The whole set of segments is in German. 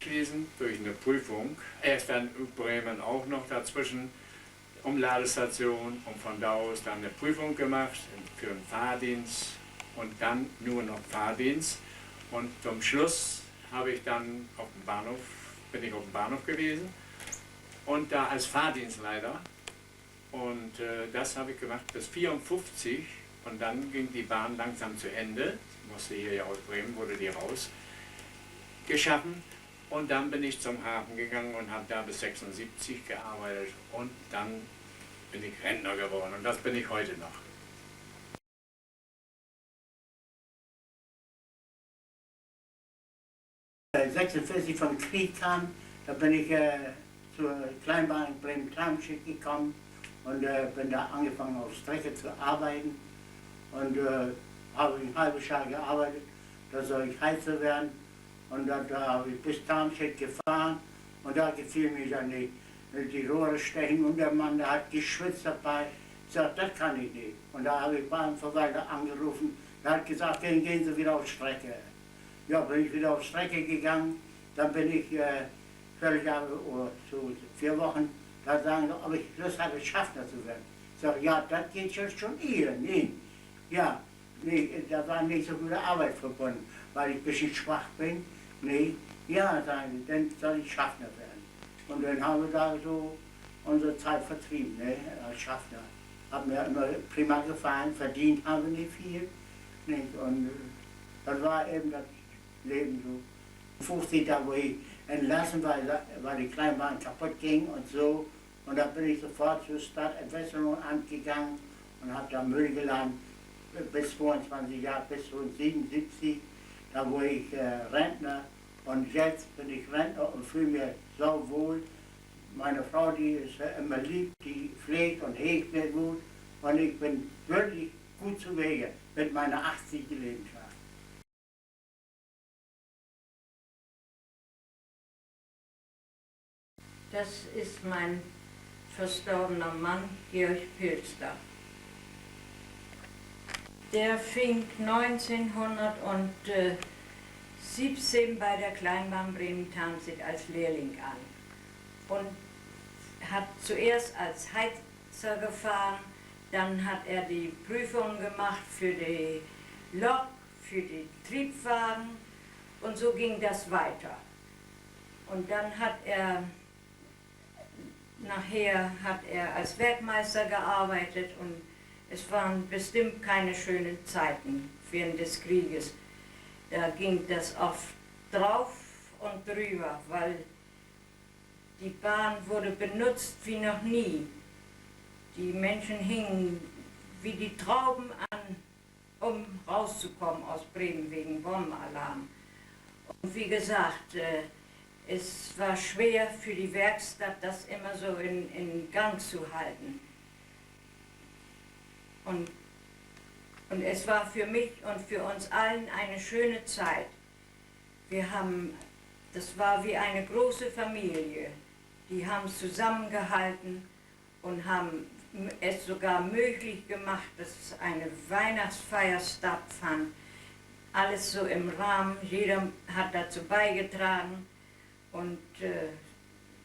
gewesen durch eine Prüfung. Erst dann Bremen auch noch dazwischen, Umladestation, und von da aus dann eine Prüfung gemacht für einen Fahrdienst und dann nur noch Fahrdienst. Und zum Schluss habe ich dann auf dem Bahnhof, bin ich auf dem Bahnhof gewesen und da als Fahrdienstleiter. Und das habe ich gemacht bis 54 und dann ging die Bahn langsam zu Ende. Musste hier ja aus Bremen, wurde die rausgeschaffen. Und dann bin ich zum Hafen gegangen und habe da bis 76 gearbeitet und dann bin ich Rentner geworden und das bin ich heute noch. Als 1946 vom Krieg kam, da bin ich zur Kleinbahn in Bremen-Klamschick gekommen und bin da angefangen auf Strecke zu arbeiten und habe ein halbes Jahr gearbeitet, da soll ich Heizer werden und da habe ich bis Darmstadt gefahren und da gefiel mir dann die Rohre stechen und der Mann, der hat geschwitzt dabei, sagt, das kann ich nicht. Und da habe ich Bahnverwalter angerufen, der hat gesagt, gehen Sie wieder auf Strecke. Ja, bin ich wieder auf Strecke gegangen, dann bin ich Vierteljahre oder so 4 Wochen, da sagen sie, ob ich Lust hatte, Schaffner zu werden. Ich sage, ja, das geht jetzt schon eher, nee. Ja, nee, da war nicht so gute Arbeit verbunden, weil ich ein bisschen schwach bin. Nee, ja, sagen sie, dann soll ich Schaffner werden. Und dann haben wir da so unsere Zeit vertrieben, ne, als Schaffner. Haben mir immer prima gefallen, verdient haben wir nicht viel. Nicht? Und das war eben das Leben so. 50, da wo ich entlassen war, weil die Kleinbahn kaputt ging und so. Und da bin ich sofort zur Stadtentwässerungsamt gegangen und habe da Müll geladen bis 22 Jahre, bis 77. Da wurde ich Rentner und jetzt bin ich Rentner und fühle mich so wohl. Meine Frau, die ist immer lieb, die pflegt und hegt mir gut und ich bin wirklich gut zu Wege mit meiner 80. Lebensjahr. Das ist mein verstorbener Mann, Georg Pilster. Der fing 1917 bei der Kleinbahn Bremen-Tarmstedt als Lehrling an und hat zuerst als Heizer gefahren, dann hat er die Prüfungen gemacht für die Lok, für die Triebwagen und so ging das weiter. Und dann hat er nachher als Werkmeister gearbeitet und es waren bestimmt keine schönen Zeiten während des Krieges. Da ging das oft drauf und drüber, weil die Bahn wurde benutzt wie noch nie. Die Menschen hingen wie die Trauben an, um rauszukommen aus Bremen wegen Bombenalarm. Und wie gesagt, es war schwer für die Werkstatt, das immer so in Gang zu halten. Und es war für mich und für uns allen eine schöne Zeit. Das war wie eine große Familie. Die haben zusammengehalten und haben es sogar möglich gemacht, dass eine Weihnachtsfeier stattfand. Alles so im Rahmen, jeder hat dazu beigetragen. Und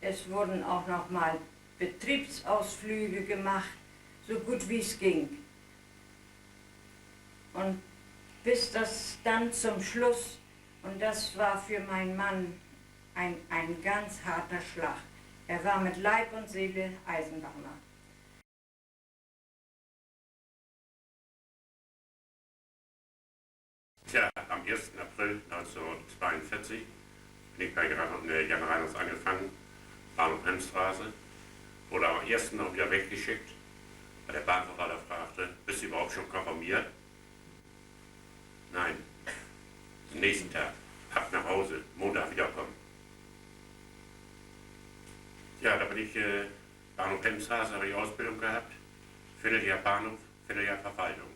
es wurden auch noch mal Betriebsausflüge gemacht, so gut wie es ging. Und bis das dann zum Schluss, und das war für meinen Mann ein ganz harter Schlag. Er war mit Leib und Seele Eisenbahner. Tja, am 1. April 1942 bin ich bei Jan Reiners angefangen, Bahnhof Hemstraße, wurde am 1. noch wieder weggeschickt, weil der Bahnverwalter fragte, bist du überhaupt schon konformiert? Nein, den nächsten Tag, ab nach Hause, Montag wiederkommen. Ja, da bin ich, Bahnhof Hemstraße, habe ich Ausbildung gehabt, Vierteljahr Bahnhof, Vierteljahr Verwaltung.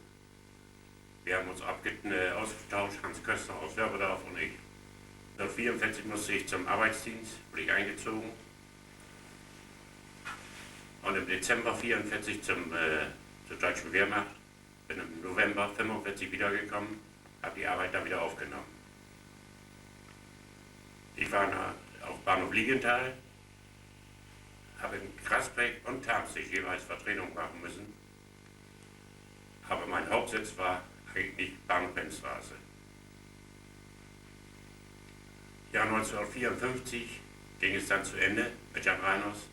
Wir haben uns ausgetauscht, Hans Köster aus Wörberdorf und ich. 1944 musste ich zum Arbeitsdienst, wurde ich eingezogen. Und im Dezember 1944 zur Deutschen Wehrmacht. Bin im November 1945 wiedergekommen, habe die Arbeit da wieder aufgenommen. Ich war Bahnhof Liegenthal, habe in Grasbeck und Tarmsig jeweils Vertretung machen müssen. Aber mein Hauptsitz war eigentlich Bahnhof Hemstraße. Jahr 1954 ging es dann zu Ende mit Jan Reiners.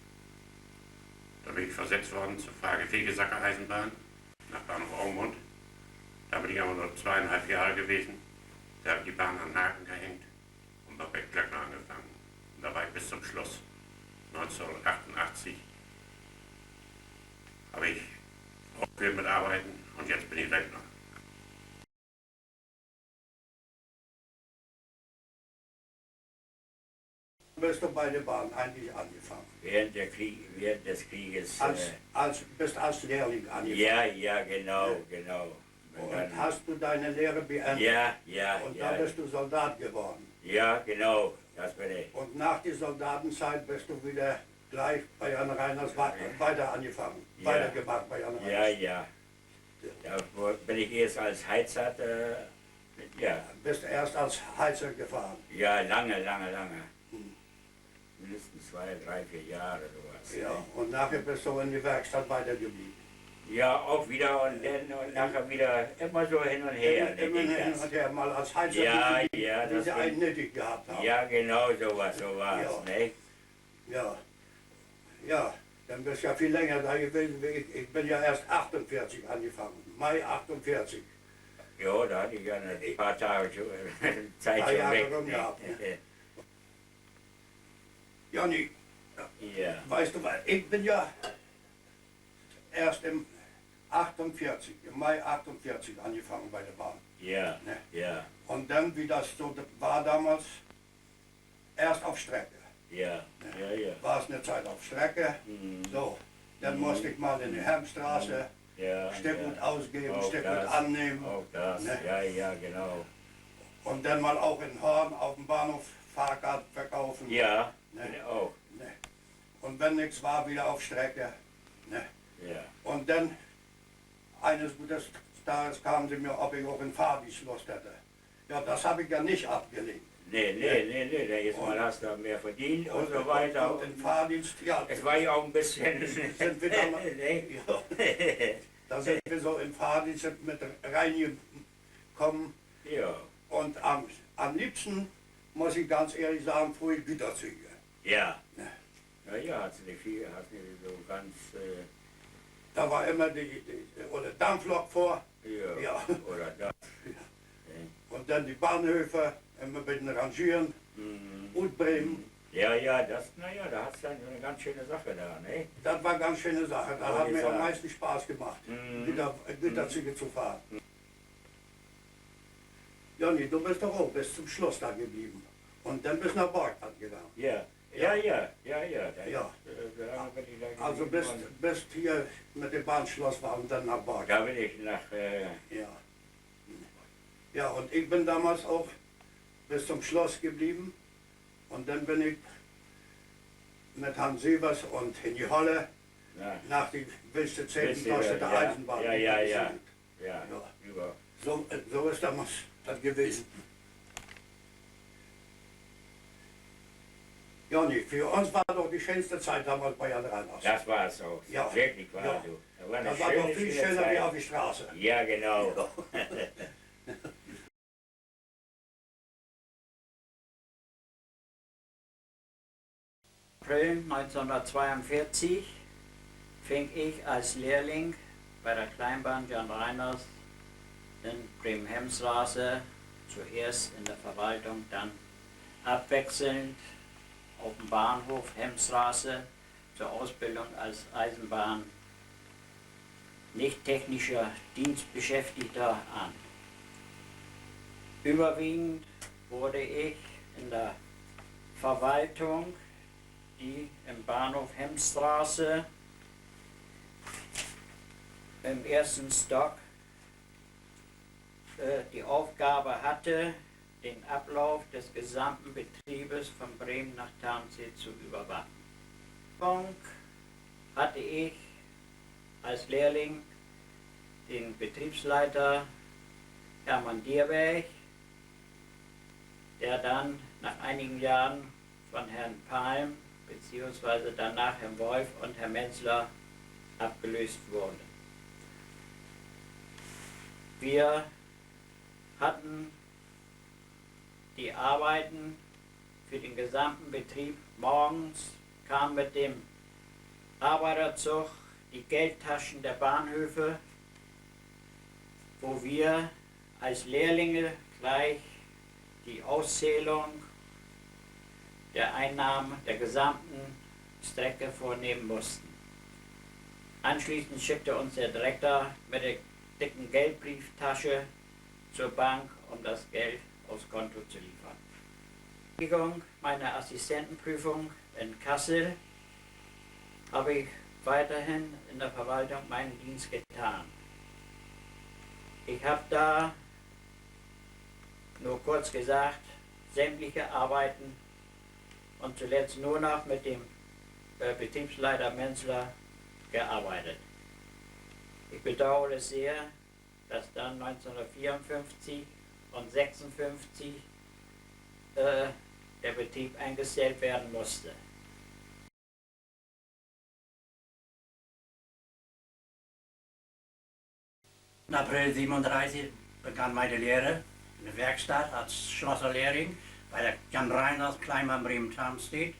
Da bin ich versetzt worden zur Frage-Fegesacker Eisenbahn nach Bahnhof Aumund. Da bin ich aber nur 2,5 Jahre gewesen. Da habe ich die Bahn an den Haken gehängt und bei Beckglackner angefangen. Und da war ich bis zum Schluss. 1988 habe ich aufgehört mit Arbeiten und jetzt bin ich Rentner. Bist du bei der Bahn eigentlich angefangen? Während des Krieges. Bist als Lehrling angefangen? Ja, genau. Und hast du deine Lehre beendet? Ja. Und dann bist du Soldat geworden? Ja, genau, das bin ich. Und nach der Soldatenzeit bist du wieder gleich bei Jan Reiners weiter angefangen? Ja. Weitergemacht bei Jan Reiners? Ja. Da bin ich erst als Heizer, Bist erst als Heizer gefahren? Ja, lange. Mindestens 2, 3, 4 Jahre sowas. Ja. Und nachher bist du in die Werkstatt weitergeblieben? Ja, auch wieder und dann und nachher wieder immer so hin und her. Immer hin und her, mal als Heizer, Ja, wie das sie einen nötig gehabt haben. Ja, genau, so war's, Ja. ne? Ja, dann bist du ja viel länger da gewesen wie ich. Ich bin ja erst 48 angefangen, Mai 48. Ja, da hatte ich ja ein paar Tage Zeit Paar schon Jahre weg. rumgehabt, Jonny, Ja. weißt du was, ich bin ja erst im Mai 48 angefangen bei der Bahn. Ja. Und dann, wie das so war damals, erst auf Strecke. Ja. War es eine Zeit auf Strecke, so. Dann musste ich mal in die Hemmstraße Stückgut ausgeben, Auch Stückgut das, annehmen. Auch das, Ne? ja, genau. Und dann mal auch in Horn auf dem Bahnhof Fahrrad verkaufen. Ja, Ne? auch. Ne. Und wenn nichts war, wieder auf Strecke. Ne. Ja. Und dann, eines guten Tages kamen sie mir, ob ich auch in Fahrdienst Lust hätte. Ja, das habe ich ja nicht abgelehnt. Nee, da jetzt mal hast du mehr verdient und so weiter. Und in Fahrdienst, ja, Es war ja auch ein bisschen. sind wir dann, Nee. ja, da sind wir so in Fahrdienst mit reingekommen. Ja. Und am liebsten, muss ich ganz ehrlich sagen, fuhr ich Güterzüge. Ja. Ja. Ja, hat sie nicht viel, hat nicht so ganz. Da war immer oder Dampflok vor. Ja. Oder das. Und dann die Bahnhöfe, immer ein bisschen rangieren. Und Bremen. Ja, da hast du dann eine ganz schöne Sache da, ne? Das war eine ganz schöne Sache. Da Aber hat die mir am Sache- meisten Spaß gemacht, Güterzüge zu fahren. Jonny, du bist doch auch bis zum Schluss da geblieben. Und dann bist du nach Borgland gegangen. Ja. Ja. Ja. Ja. Da bin ich da Also gewesen. bist hier mit dem Bahnschloss war und dann nach Borgland. Da bin ich nach. Ja. Ja, und ich bin damals auch bis zum Schluss geblieben. Und dann bin ich mit Hans Sievers und Henny Holle nach die Wilste Zeltenposte der Eisenbahn. Ja. Ja. Über. So ist damals das gewesen. Jonny, für uns war doch die schönste Zeit damals bei Jan Reiners. Das war es auch. Ja. Wirklich war Ja. so. Das war eine Das war doch schöne, viel schöne schöner Zeit. wie auf die Straße. Ja, genau. April 1942 fing ich als Lehrling bei der Kleinbahn Jan Reiners in Bremen-Hemstraße, zuerst in der Verwaltung, dann abwechselnd auf dem Bahnhof Hemstraße zur Ausbildung als Eisenbahn nicht technischer Dienstbeschäftigter an. Überwiegend wurde ich in der Verwaltung, die im Bahnhof Hemstraße im ersten Stock die Aufgabe hatte, den Ablauf des gesamten Betriebes von Bremen nach Tarmsee zu überwachen. Hatte ich als Lehrling den Betriebsleiter Hermann Dierberg, der dann nach einigen Jahren von Herrn Palm bzw. danach Herrn Wolf und Herr Menzler abgelöst wurde. Wir hatten die Arbeiten für den gesamten Betrieb. Morgens kam mit dem Arbeiterzug die Geldtaschen der Bahnhöfe, wo wir als Lehrlinge gleich die Auszählung der Einnahmen der gesamten Strecke vornehmen mussten. Anschließend schickte uns der Direktor mit der dicken Geldbrieftasche zur Bank, um das Geld aufs Konto zu liefern. Meine Assistentenprüfung in Kassel habe ich weiterhin in der Verwaltung meinen Dienst getan. Ich habe da, nur kurz gesagt, sämtliche Arbeiten und zuletzt nur noch mit dem Betriebsleiter Menzler gearbeitet. Ich bedauere es sehr, dass dann 1954 und 1956 der Betrieb eingestellt werden musste. Im April 1937 begann meine Lehre in der Werkstatt als Schlosserlehrling bei der Jan Reiners Kleinbahn Bremen-Tarmstedt.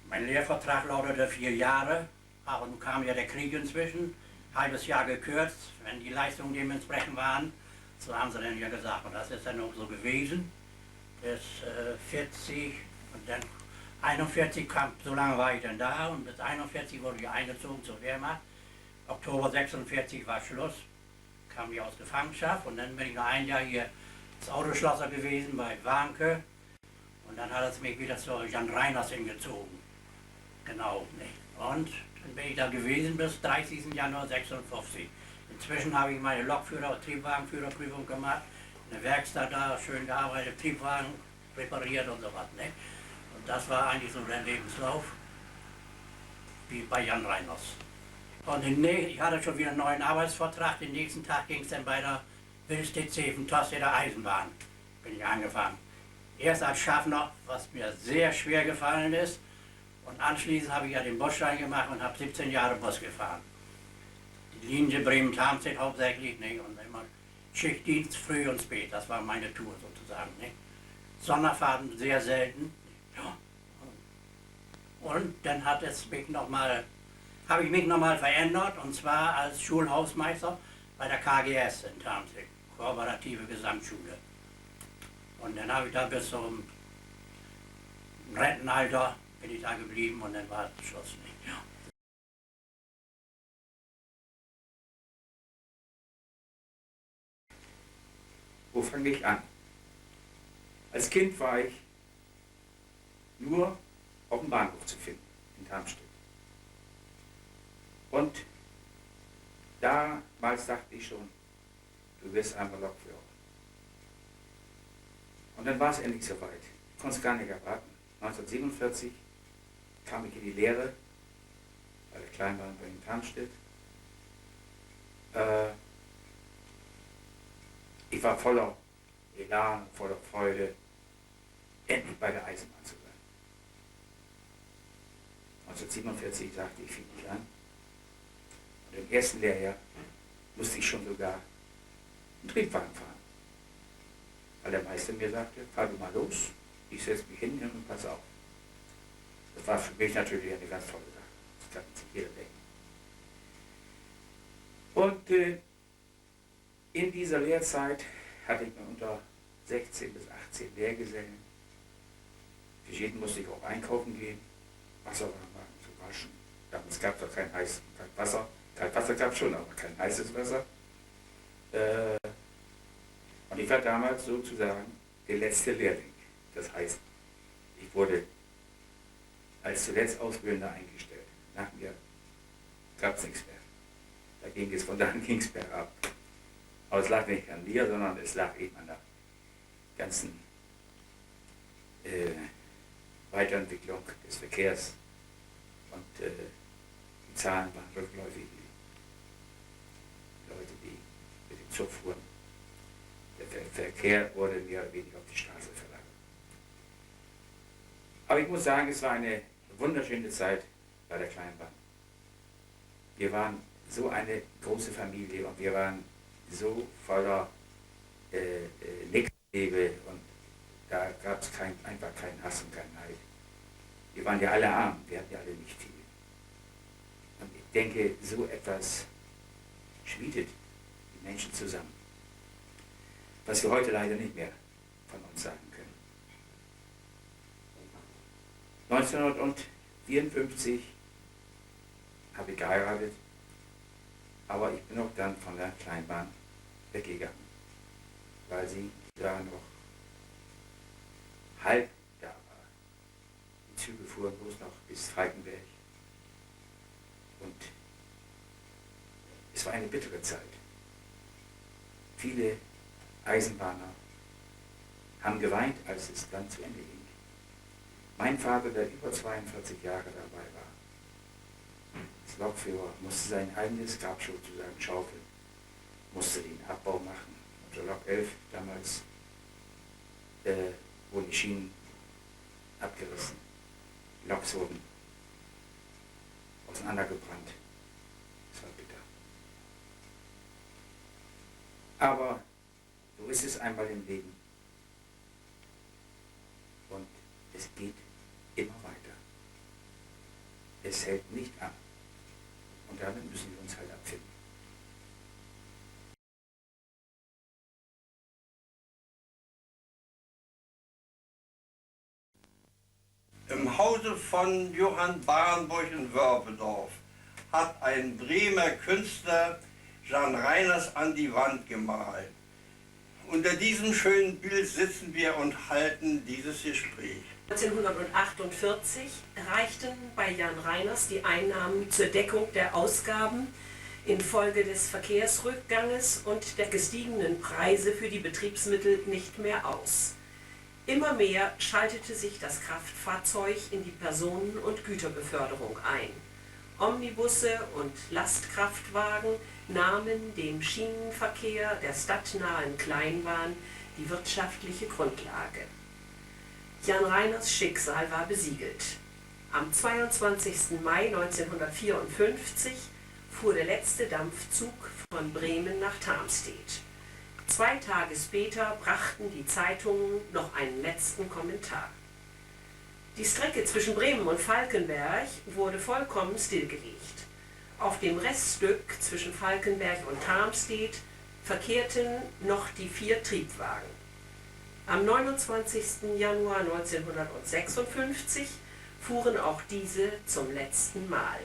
Mein Lehrvertrag lautete 4 Jahre, aber nun kam ja der Krieg inzwischen, halbes Jahr gekürzt, wenn die Leistungen dementsprechend waren. So haben sie dann ja gesagt, und das ist dann auch so gewesen. Bis 40 und dann 41 kam, so lange war ich dann da und bis 41 wurde ich eingezogen zur Wehrmacht. Oktober 46 war Schluss, kam ich aus Gefangenschaft und dann bin ich noch ein Jahr hier als Autoschlosser gewesen bei Warnke und dann hat es mich wieder zu Jan Reiners hingezogen. Genau, nicht? Und dann bin ich da gewesen bis 30. Januar 56. Inzwischen habe ich meine Lokführer- und Triebwagenführerprüfung gemacht, in der Werkstatt da schön gearbeitet, Triebwagen repariert und so was. Ne? Und das war eigentlich so der Lebenslauf, wie bei Jan Reiners. Und ich hatte schon wieder einen neuen Arbeitsvertrag, den nächsten Tag ging es dann bei der Wilstedt-Zeven, Tosteter Eisenbahn, bin ich angefangen. Erst als Schaffner, was mir sehr schwer gefallen ist, und anschließend habe ich ja den Busschein gemacht und habe 17 Jahre Bus gefahren. Die Linie Bremen-Tarmstedt hauptsächlich, nicht? Und immer Schichtdienst, früh und spät, das war meine Tour sozusagen. Nicht? Sonderfahrten sehr selten. Ja. Und dann habe ich mich nochmal verändert, und zwar als Schulhausmeister bei der KGS in Tarmstedt, Kooperative Gesamtschule. Und dann habe ich da bis zum Rentenalter bin ich da geblieben und dann war es Schluss. Nicht? Ja. Wo fange ich an? Als Kind war ich nur auf dem Bahnhof zu finden, in Darmstadt. Und damals dachte ich schon, du wirst einmal Lokführer. Und dann war es endlich soweit. Ich konnte es gar nicht erwarten. 1947 kam ich in die Lehre bei der Kleinbahn Bremen-Tarmstedt. Ich war voller Elan, voller Freude, endlich bei der Eisenbahn zu sein. 1947 sagte ich, fing ich an. Und im ersten Lehrjahr musste ich schon sogar einen Triebwagen fahren. Weil der Meister mir sagte, fahr du mal los, ich setze mich hin und pass auf. Das war für mich natürlich eine ganz tolle Sache. Das kann sich jeder denken. Und in dieser Lehrzeit hatte ich mir unter 16 bis 18 Lehrgesellen. Für jeden musste ich auch einkaufen gehen, Wasserwagen zu waschen. Damals gab es doch kein heißes Wasser. Kaltwasser gab es schon, aber kein heißes Wasser. Und ich war damals sozusagen der letzte Lehrling. Das heißt, ich wurde als zuletzt Ausbildender eingestellt. Nach mir gab es nichts mehr. Von da an ging es bergab. Aber es lag nicht an mir, sondern es lag eben an der ganzen Weiterentwicklung des Verkehrs. Und die Zahlen waren rückläufig. Die Leute, die mit dem Zug fuhren. Der Verkehr wurde mehr oder weniger auf die Straße verlagert. Aber ich muss sagen, es war eine wunderschöne Zeit bei der Kleinbahn. Wir waren so eine große Familie und wir waren so voller Nächstenliebe und da gab es einfach keinen Hass und keinen Neid. Wir waren ja alle arm, wir hatten ja alle nicht viel. Und ich denke, so etwas schmiedet die Menschen zusammen, was wir heute leider nicht mehr von uns sagen können. 1954 habe ich geheiratet, aber ich bin auch dann von der Kleinbahn weggegangen, weil sie da noch halb da war. Die Züge fuhren bloß noch bis Falkenberg und es war eine bittere Zeit. Viele Eisenbahner haben geweint, als es dann zu Ende ging. Mein Vater, der über 42 Jahre dabei war, als Lokführer, musste sein eigenes Grab sozusagen schaufeln, musste den Abbau machen. Auf der Lok 11 damals wurden die Schienen abgerissen, die Loks wurden auseinandergebrannt. Das war bitter. Aber so ist es einmal im Leben. Und es geht immer weiter. Es hält nicht an. Und damit müssen wir uns halt abfinden. Im Hause von Johann Barenburg in Wörpedorf hat ein Bremer Künstler Jan Reiners an die Wand gemalt. Unter diesem schönen Bild sitzen wir und halten dieses Gespräch. 1948 reichten bei Jan Reiners die Einnahmen zur Deckung der Ausgaben infolge des Verkehrsrückganges und der gestiegenen Preise für die Betriebsmittel nicht mehr aus. Immer mehr schaltete sich das Kraftfahrzeug in die Personen- und Güterbeförderung ein. Omnibusse und Lastkraftwagen nahmen dem Schienenverkehr der stadtnahen Kleinbahn die wirtschaftliche Grundlage. Jan Reiners Schicksal war besiegelt. Am 22. Mai 1954 fuhr der letzte Dampfzug von Bremen nach Tarmstedt. 2 Tage später brachten die Zeitungen noch einen letzten Kommentar. Die Strecke zwischen Bremen und Falkenberg wurde vollkommen stillgelegt. Auf dem Reststück zwischen Falkenberg und Tarmstedt verkehrten noch die 4 Triebwagen. Am 29. Januar 1956 fuhren auch diese zum letzten Mal.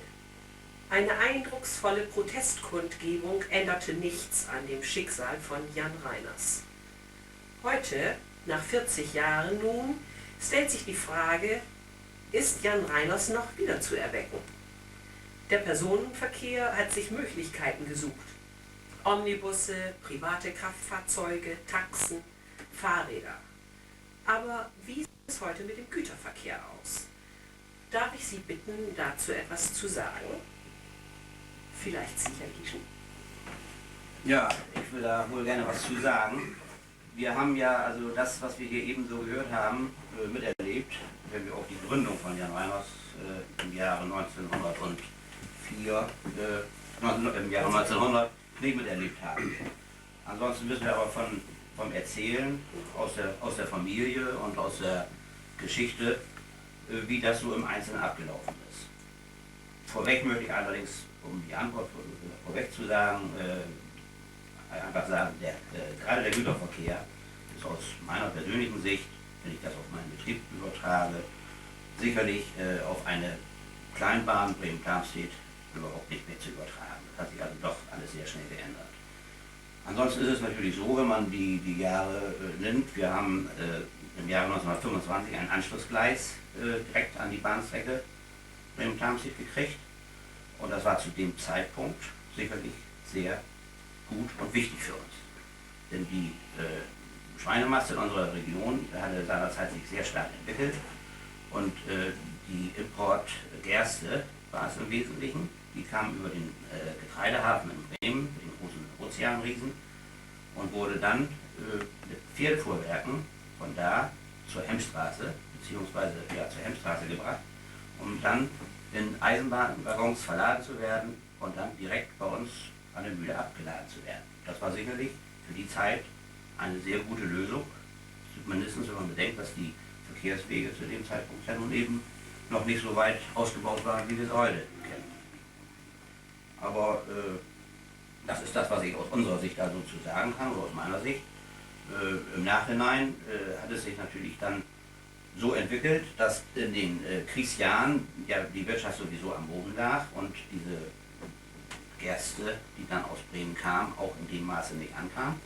Eine eindrucksvolle Protestkundgebung änderte nichts an dem Schicksal von Jan Reiners. Heute, nach 40 Jahren nun, stellt sich die Frage, ist Jan Reiners noch wiederzuerwecken? Der Personenverkehr hat sich Möglichkeiten gesucht. Omnibusse, private Kraftfahrzeuge, Taxen, Fahrräder. Aber wie sieht es heute mit dem Güterverkehr aus? Darf ich Sie bitten, dazu etwas zu sagen? Vielleicht Sie, Herr Gieschen? Ja, ich will da wohl gerne was zu sagen. Wir haben ja also das, was wir hier eben so gehört haben, miterlebt, wenn wir auch die Gründung von Jan Reiners im Jahre 1904, im Jahre 1900 nicht miterlebt haben. Ansonsten wissen wir aber vom Erzählen aus der Familie und aus der Geschichte, wie das so im Einzelnen abgelaufen ist. Vorweg möchte ich allerdings, um die Antwort vorweg zu sagen, einfach sagen, gerade der Güterverkehr ist aus meiner persönlichen Sicht, wenn ich das auf meinen Betrieb übertrage, sicherlich auf eine Kleinbahn Bremen-Tarmstedt überhaupt nicht mehr zu übertragen. Das hat sich also doch alles sehr schnell geändert. Ansonsten ist es natürlich so, wenn man die Jahre nimmt, wir haben im Jahre 1925 ein Anschlussgleis direkt an die Bahnstrecke Bremen-Tarmstedt gekriegt. Und das war zu dem Zeitpunkt sicherlich sehr gut und wichtig für uns. Denn die Schweinemasse in unserer Region hatte seinerzeit sich sehr stark entwickelt und die Importgerste war es im Wesentlichen. Die kam über den Getreidehafen in Bremen, den großen Ozeanriesen, und wurde dann mit Pferdefuhrwerken von da zur Hemmstraße, beziehungsweise ja, zur Hemmstraße gebracht, um dann in Eisenbahnwaggons verladen zu werden und dann direkt bei uns an der Mühle abgeladen zu werden. Das war sicherlich für die Zeit eine sehr gute Lösung, mindestens wenn man bedenkt, dass die Verkehrswege zu dem Zeitpunkt ja nun eben noch nicht so weit ausgebaut waren, wie wir es heute kennen. Aber das ist das, was ich aus unserer Sicht da so zu sagen kann, oder aus meiner Sicht. Im Nachhinein hat es sich natürlich dann so entwickelt, dass in den Kriegsjahren ja die Wirtschaft sowieso am Boden lag und diese Gerste, die dann aus Bremen kam, auch in dem Maße nicht ankam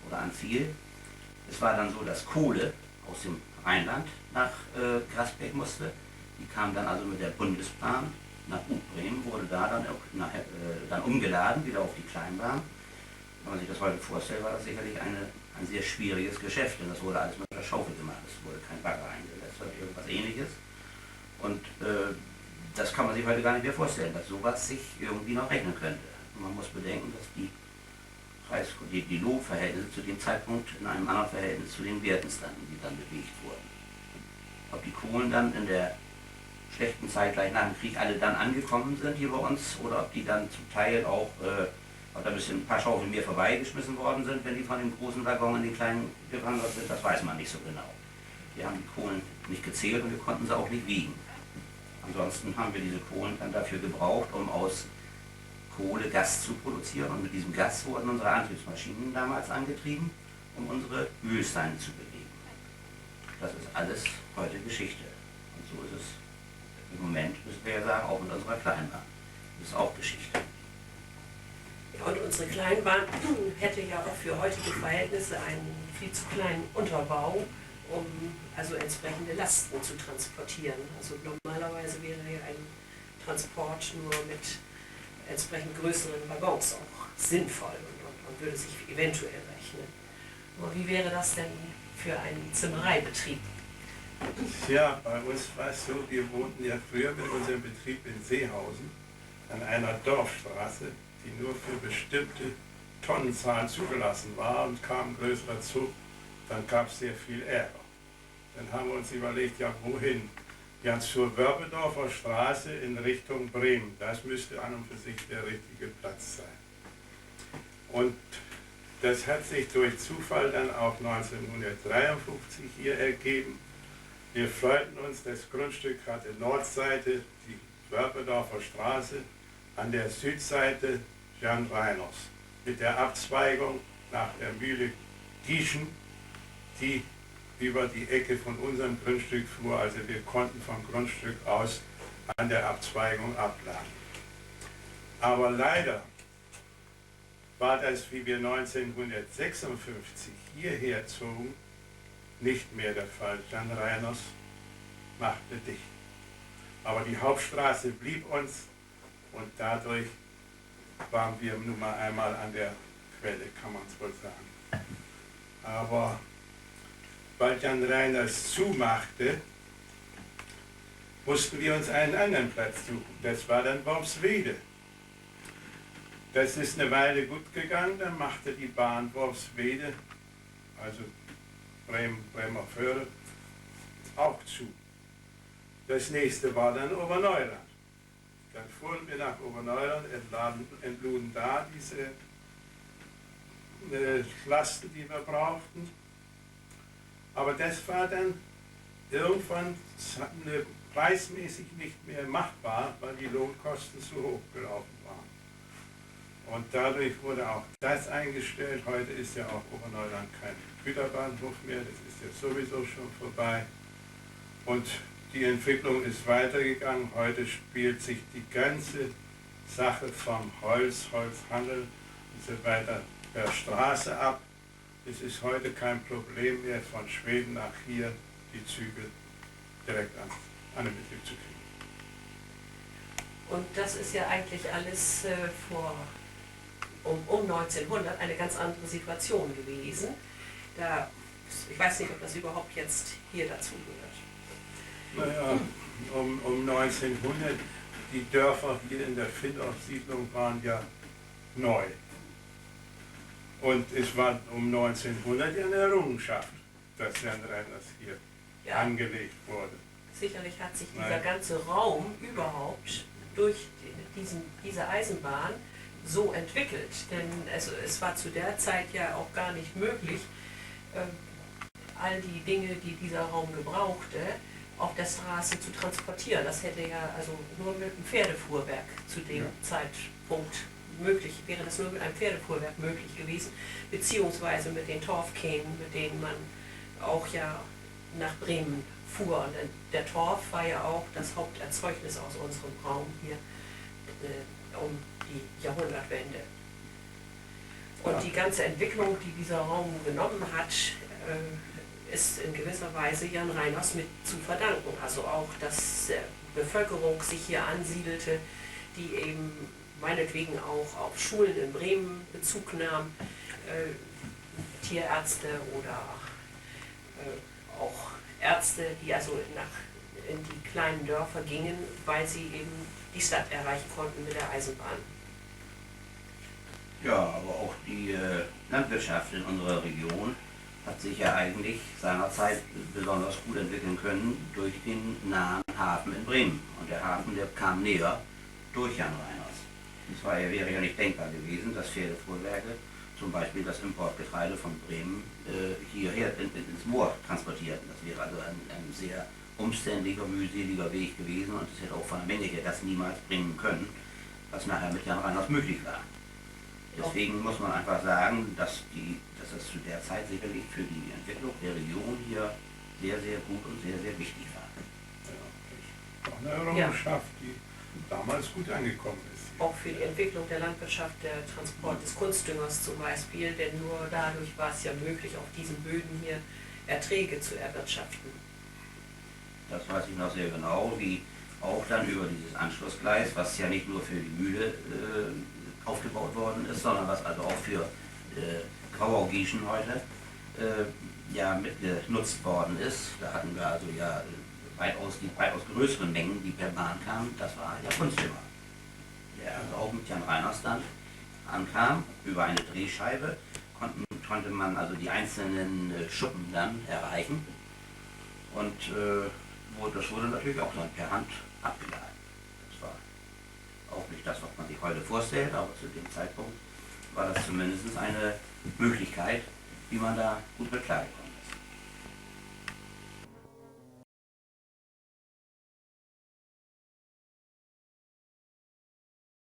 oder anfiel. Es war dann so, dass Kohle aus dem Rheinland nach Grasbeck musste. Die kam dann also mit der Bundesbahn nach Bremen, wurde da dann auch dann umgeladen, wieder auf die Kleinbahn. Wenn man sich das heute vorstellt, war das sicherlich ein sehr schwieriges Geschäft, denn das wurde alles mit der Schaufel gemacht. Es wurde kein Bagger eingesetzt oder irgendwas Ähnliches. Und das kann man sich heute gar nicht mehr vorstellen, dass sowas sich irgendwie noch rechnen könnte. Und man muss bedenken, dass die Lohnverhältnisse zu dem Zeitpunkt in einem anderen Verhältnis zu den Werten standen, die dann bewegt wurden. Ob die Kohlen dann in der schlechten Zeit gleich nach dem Krieg alle dann angekommen sind hier bei uns oder ob die dann zum Teil auch ob da ein paar Schaufeln mehr vorbeigeschmissen worden sind, wenn die von dem großen Waggon in den kleinen gewandert sind, das weiß man nicht so genau. Wir haben die Kohlen nicht gezählt und wir konnten sie auch nicht wiegen. Ansonsten haben wir diese Kohlen dann dafür gebraucht, um aus Kohle Gas zu produzieren und mit diesem Gas wurden unsere Antriebsmaschinen damals angetrieben, um unsere Mühlsteine zu bewegen. Das ist alles heute Geschichte. Und so ist es im Moment, müssen wir ja sagen, auch mit unserer Kleinbahn. Das ist auch Geschichte. Ja, und unsere Kleinbahn hätte ja auch für heutige Verhältnisse einen viel zu kleinen Unterbau, um also entsprechende Lasten zu transportieren. Also normalerweise wäre ja ein Transport nur mit entsprechend größeren Waggons auch sinnvoll und würde sich eventuell rechnen. Aber wie wäre das denn für einen Zimmereibetrieb? Ja, bei uns war es so, wir wohnten ja früher mit unserem Betrieb in Seehausen an einer Dorfstraße, die nur für bestimmte Tonnenzahlen zugelassen war, und kam ein größerer Zug, dann gab es sehr viel Ärger. Dann haben wir uns überlegt, ja wohin? Ja, zur Wörbedorfer Straße in Richtung Bremen. Das müsste an und für sich der richtige Platz sein. Und das hat sich durch Zufall dann auch 1953 hier ergeben. Wir freuten uns, das Grundstück hatte Nordseite die Wörbedorfer Straße, an der Südseite Jan Reiners mit der Abzweigung nach der Mühle Gieschen, die über die Ecke von unserem Grundstück fuhr. Also wir konnten vom Grundstück aus an der Abzweigung abladen. Aber leider war das, wie wir 1956 hierher zogen, nicht mehr der Fall. Jan Reiners machte dicht. Aber die Hauptstraße blieb uns und dadurch waren wir nun mal einmal an der Quelle, kann man es wohl sagen. Aber weil Jan Reiners zumachte, mussten wir uns einen anderen Platz suchen. Das war dann Worpswede. Das ist eine Weile gut gegangen, dann machte die Bahn Worpswede, also Bremer Föhre, auch zu. Das nächste war dann Oberneuland. Dann fuhren wir nach Oberneuland, entluden da diese Lasten, die wir brauchten. Aber das war dann irgendwann preismäßig nicht mehr machbar, weil die Lohnkosten zu hoch gelaufen waren. Und dadurch wurde auch das eingestellt. Heute ist ja auch Oberneuland kein Güterbahnhof mehr, das ist jetzt sowieso schon vorbei. Und die Entwicklung ist weitergegangen. Heute spielt sich die ganze Sache vom Holzhandel und so weiter per Straße ab. Es ist heute kein Problem mehr, von Schweden nach hier die Züge direkt an den Betrieb zu kriegen. Und das ist ja eigentlich alles um 1900 eine ganz andere Situation gewesen. Ich weiß nicht, ob das überhaupt jetzt hier dazu gehört. Naja, um 1900, die Dörfer hier in der Findorf-Siedlung waren ja neu. Und es war um 1900 ja eine Errungenschaft, dass Jan Reiners hier Ja. angelegt wurde. Sicherlich hat sich dieser Nein. ganze Raum überhaupt durch diese Eisenbahn so entwickelt. Denn es war zu der Zeit ja auch gar nicht möglich, all die Dinge, die dieser Raum gebrauchte, auf der Straße zu transportieren. Das hätte ja also nur mit einem Pferdefuhrwerk zu dem Zeitpunkt möglich, wäre das nur mit einem Pferdefuhrwerk möglich gewesen, beziehungsweise mit den Torfkähnen, mit denen man auch ja nach Bremen fuhr. Und der Torf war ja auch das Haupterzeugnis aus unserem Raum hier um die Jahrhundertwende. Und die ganze Entwicklung, die dieser Raum genommen hat, ist in gewisser Weise Jan Reiners mit zu verdanken. Also auch, dass Bevölkerung sich hier ansiedelte, die eben meinetwegen auch auf Schulen in Bremen Bezug nahm, Tierärzte oder auch Ärzte, die also in die kleinen Dörfer gingen, weil sie eben die Stadt erreichen konnten mit der Eisenbahn. Ja, aber auch die Landwirtschaft in unserer Region hat sich ja eigentlich seinerzeit besonders gut entwickeln können durch den nahen Hafen in Bremen. Und der Hafen, der kam näher durch Jan Reiners. Wäre ja nicht denkbar gewesen, dass Pferdefuhrwerke zum Beispiel das Importgetreide von Bremen hierher ins Moor transportierten. Das wäre also ein sehr umständlicher, mühseliger Weg gewesen und es hätte auch von der Menge her das niemals bringen können, was nachher mit Jan Reiners möglich war. Deswegen muss man einfach sagen, dass das zu der Zeit sicherlich für die Entwicklung der Region hier sehr, sehr gut und sehr, sehr wichtig war. Ja, auch eine Errungenschaft, die damals gut angekommen ist. Auch für die Entwicklung der Landwirtschaft, der Transport des Kunstdüngers zum Beispiel, denn nur dadurch war es ja möglich, auf diesen Böden hier Erträge zu erwirtschaften. Das weiß ich noch sehr genau, wie auch dann über dieses Anschlussgleis, was ja nicht nur für die Mühle aufgebaut worden ist, sondern was also auch für Grauau-Gießen heute ja mitgenutzt worden ist. Da hatten wir also ja weitaus größere Mengen, die per Bahn kamen, das war ja Kunstdünger. Der also auch mit Jan Reiners dann ankam, über eine Drehscheibe konnte man also die einzelnen Schuppen dann erreichen und das wurde natürlich auch dann per Hand abgeladen. Das war auch nicht das, was man sich heute vorstellt, aber zu dem Zeitpunkt war das zumindest eine Möglichkeit, wie man da gut mit klargekommen